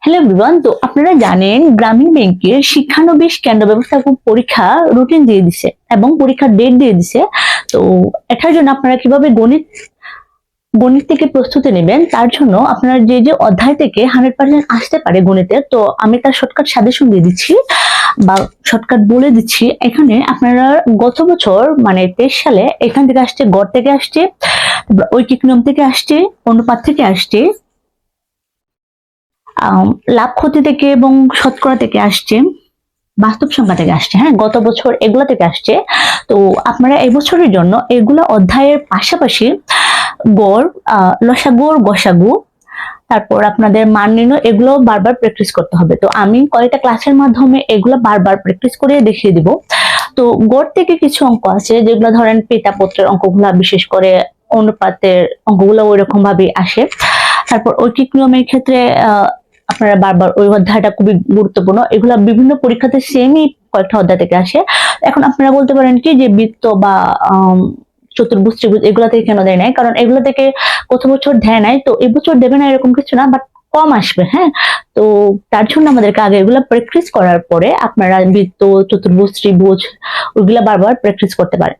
Hello everyone, তো আপনারা জানেন গ্রামীণ ব্যাংকের শিক্ষানবিশ কেন্দ্র ব্যবস্থাপক পরীক্ষা রুটিন দিয়ে দিছে এবং পরীক্ষার ডেট দিয়ে দিছে। তো এটার জন্য আপনারা কিভাবে গণিত গণিত থেকে প্রস্তুতি নেবেন তার জন্য আপনারা যে যে অধ্যায় থেকে 100% আসতে পারে গণিতের, তো আমি তার শর্টকাট সাজেশন দিয়ে দিচ্ছি বা শর্টকাট বলে দিচ্ছি। এখানে আপনারা গত বছর মানে 23 সালে এখান থেকে আসছে, গড় থেকে আসছে, ঐকিক নিয়ম থেকে আসছে, অনুপাত থেকে আসছে, লাভ ক্ষতি থেকে এবং শতকরা থেকে আসছে, বাস্তব সংখ্যা থেকে আসছে। হ্যাঁ, গত বছর এগুলা থেকে আসছে। তো আপনারা এই বছরের জন্য এগুলা অধ্যায়ের পাশাপাশি গড়, লসাগু, গসাগু, তারপর আপনাদের মান নির্ণয়, এগুলো বারবার প্র্যাকটিস করতে হবে। তো আমি কয়েকটা ক্লাসের মাধ্যমে এগুলো বারবার প্র্যাকটিস করে দেখিয়ে দিব। তো গড় থেকে কিছু অঙ্ক আছে যেগুলো ধরেন পিতা পুত্রের অঙ্কগুলা, বিশেষ করে অনুপাতের অঙ্কগুলো ওই রকম ভাবে আসে। তারপর ঐকিক নিয়মের ক্ষেত্রে আপনারা বারবার ওই অধ্যায়টা খুবই গুরুত্বপূর্ণ, এগুলা বিভিন্ন পরীক্ষাতে সেমই কয়েকটা অধ্যায় থেকে আসে। এখন আপনারা বলতে পারেন কি যে বৃত্ত বা চতুর্ভুজ, ত্রিভুজ এগুলা থেকে কেন দেয় নাই, কারণ এগুলো থেকে গত বছর দেয় নাই, তো এবছর দেবে না এরকম কিছু না, বাট কম আসবে। হ্যাঁ, তো তার জন্য আমাদেরকে আগে এগুলা প্র্যাকটিস করার পরে আপনারা বৃত্ত, চতুর্ভুজ, ত্রিভুজ ওইগুলা বারবার প্র্যাকটিস করতে পারেন।